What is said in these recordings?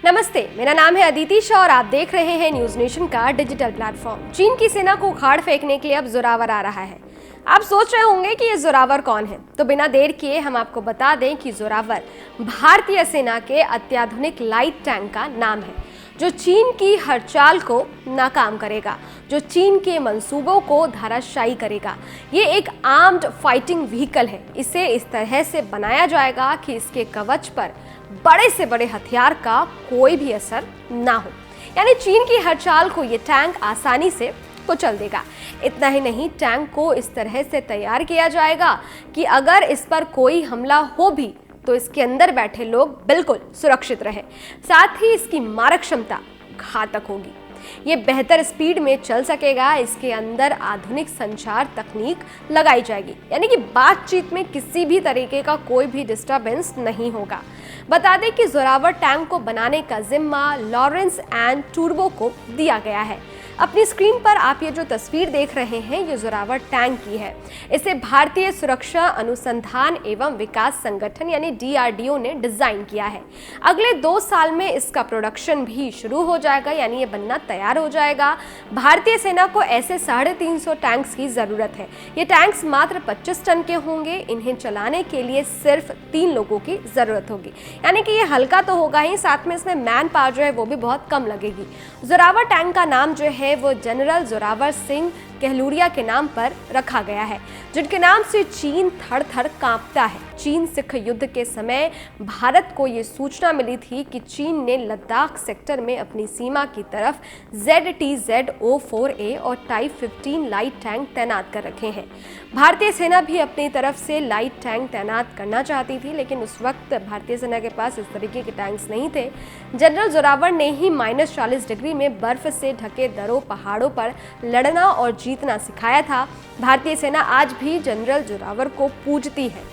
नमस्ते, मेरा नाम है अदिति शाह और आप देख रहे हैं न्यूज नेशन का डिजिटल प्लेटफॉर्म। चीन की सेना को उखाड़ फेंकने के लिए अब जोरावर आ रहा है। आप सोच रहे होंगे कि ये जोरावर कौन है, तो बिना देर किए हम आपको बता दें कि जोरावर भारतीय सेना के अत्याधुनिक लाइट टैंक का नाम है, जो चीन की हर चाल को नाकाम करेगा, जो चीन के मंसूबों को धराशायी करेगा। ये एक आर्म्ड फाइटिंग व्हीकल है। इसे इस तरह से बनाया जाएगा कि इसके कवच पर बड़े से बड़े हथियार का कोई भी असर ना हो, यानी चीन की हर चाल को ये टैंक आसानी से कुचल देगा। इतना ही नहीं, टैंक को इस तरह से तैयार किया जाएगा कि अगर इस पर कोई हमला हो भी तो इसके अंदर बैठे लोग बिल्कुल सुरक्षित रहे। साथ ही इसकी मारक क्षमता घातक होगी। ये बेहतर स्पीड में चल सकेगा। इसके अंदर आधुनिक संचार तकनीक लगाई जाएगी, यानी कि बातचीत में किसी भी तरीके का कोई भी डिस्टरबेंस नहीं होगा। बता दें कि जोरावर टैंक को बनाने का जिम्मा लॉरेंस एंड टूर्बो को दिया गया है। अपनी स्क्रीन पर आप ये जो तस्वीर देख रहे हैं, ये जोरावर टैंक की है। इसे भारतीय सुरक्षा अनुसंधान एवं विकास संगठन यानी DRDO ने डिजाइन किया है। अगले 2 साल में इसका प्रोडक्शन भी शुरू हो जाएगा, यानी ये बनना तैयार हो जाएगा। भारतीय सेना को ऐसे 350 टैंक्स की जरूरत है। ये टैंक्स मात्र 25 टन के होंगे। इन्हें चलाने के लिए सिर्फ 3 लोगों की जरूरत होगी, यानी कि ये हल्का तो होगा ही, साथ में इसमें मैन पावर जो है वो भी बहुत कम लगेगी। जोरावर टैंक का नाम जो है वो जनरल जोरावर सिंह कहलूरिया के नाम पर रखा गया है, जिनके नाम से चीन थर थर कांपता है। चीन सिख युद्ध के समय भारत को ये सूचना मिली थी कि चीन ने लद्दाख सेक्टर में अपनी सीमा की तरफ ZTZ-04A और टाइप 15 लाइट टैंक तैनात कर रखे हैं। भारतीय सेना भी अपनी तरफ से लाइट टैंक तैनात करना चाहती थी, लेकिन उस वक्त भारतीय सेना के पास इस तरीके के टैंक्स नहीं थे। जनरल जोरावर ने ही -40 डिग्री में बर्फ से ढके दरों पहाड़ों पर लड़ना और जीतना सिखाया था। भारतीय सेना आज भी जनरल जोरावर को पूजती है।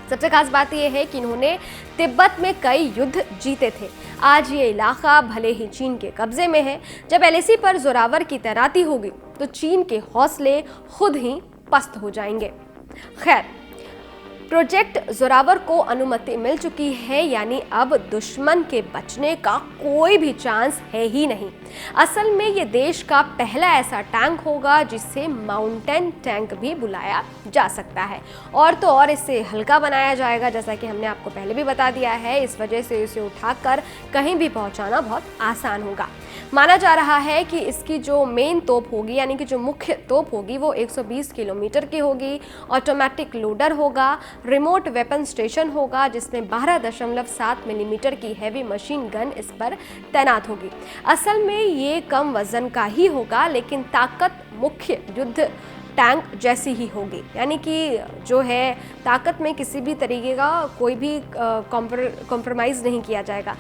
सबसे खास बात यह है कि इन्होंने तिब्बत में कई युद्ध जीते थे। आज ये इलाका भले ही चीन के कब्जे में है। जब LAC पर जोरावर की तैनाती होगी तो चीन के हौसले खुद ही पस्त हो जाएंगे। खैर, प्रोजेक्ट जोरावर को अनुमति मिल चुकी है, यानी अब दुश्मन के बचने का कोई भी चांस है ही नहीं। असल में ये देश का पहला ऐसा टैंक होगा जिसे माउंटेन टैंक भी बुलाया जा सकता है। और तो और इसे हल्का बनाया जाएगा, जैसा कि हमने आपको पहले भी बता दिया है। इस वजह से इसे उठाकर कहीं भी पहुंचाना बहुत आसान होगा। माना जा रहा है कि इसकी जो मेन तोप होगी, यानी कि जो मुख्य तोप होगी, वो 120 किलोमीटर की होगी। ऑटोमेटिक लोडर होगा, रिमोट वेपन स्टेशन होगा, जिसमें 12.7 मिलीमीटर की हैवी मशीन गन इस पर तैनात होगी। असल में ये कम वजन का ही होगा, लेकिन ताकत मुख्य युद्ध टैंक जैसी ही होगी, यानी कि जो है ताकत में किसी भी तरीके का कोई भी कॉम्प्रोमाइज़ नहीं किया जाएगा।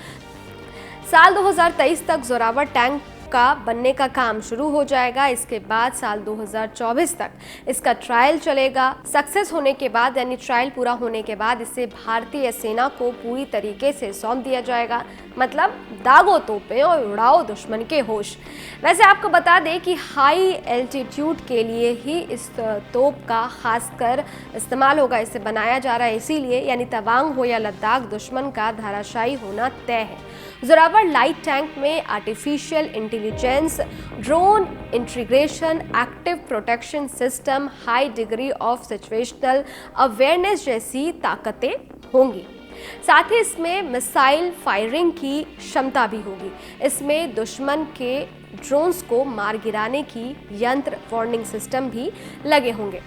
साल 2023 तक जोरावर टैंक का बनने का काम शुरू हो जाएगा। इसके बाद साल 2024 तक इसका ट्रायल चलेगा। सक्सेस होने के बाद, यानी ट्रायल पूरा होने के बाद, इसे भारतीय सेना को पूरी तरीके से सौंप दिया जाएगा। मतलब दागो तोपें और उड़ाओ दुश्मन के होश। वैसे आपको बता दें कि हाई एल्टीट्यूड के लिए ही इस तोप का खासकर इस्तेमाल होगा। इसे बनाया जा रहा है इसीलिए, यानी तवांग हो या लद्दाख, दुश्मन का धराशायी होना तय है। जोरावर लाइट टैंक में artificial intelligence, drone integration, active protection system, high degree of situational awareness जैसी ताकतें होंगी। साथ ही इसमें मिसाइल फायरिंग की क्षमता भी होगी। इसमें दुश्मन के ड्रोन्स को मार गिराने की यंत्र वार्निंग सिस्टम भी लगे होंगे,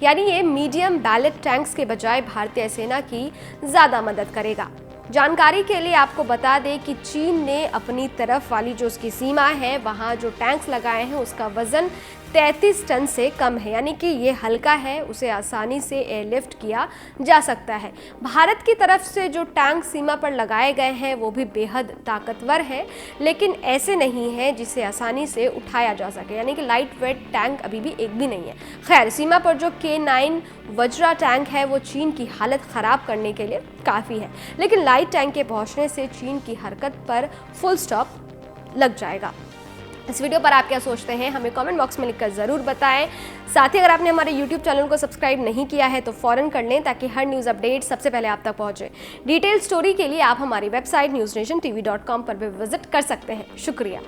यानी ये मीडियम बैलेट टैंक्स के बजाय भारतीय सेना की ज़्यादा मदद करेगा। जानकारी के लिए आपको बता दें कि चीन ने अपनी तरफ वाली जो उसकी सीमा है, वहाँ जो टैंक्स लगाए हैं उसका वजन 33 टन से कम है, यानी कि ये हल्का है, उसे आसानी से एयरलिफ्ट किया जा सकता है। भारत की तरफ से जो टैंक सीमा पर लगाए गए हैं वो भी बेहद ताकतवर है, लेकिन ऐसे नहीं है जिसे आसानी से उठाया जा सके, यानी कि लाइट वेट टैंक अभी भी एक भी नहीं है। खैर, सीमा पर जो K9 वज्रा टैंक है वो चीन की हालत ख़राब करने के लिए काफ़ी है, लेकिन लाइट टैंक के पहुँचने से चीन की हरकत पर फुल स्टॉप लग जाएगा। इस वीडियो पर आप क्या सोचते हैं हमें कमेंट बॉक्स में लिखकर ज़रूर बताएं। साथ ही अगर आपने हमारे YouTube चैनल को सब्सक्राइब नहीं किया है तो फ़ौरन कर लें ताकि हर न्यूज़ अपडेट सबसे पहले आप तक पहुंचे। डिटेल स्टोरी के लिए आप हमारी वेबसाइट newsnationtv.com पर भी विजिट कर सकते हैं। शुक्रिया।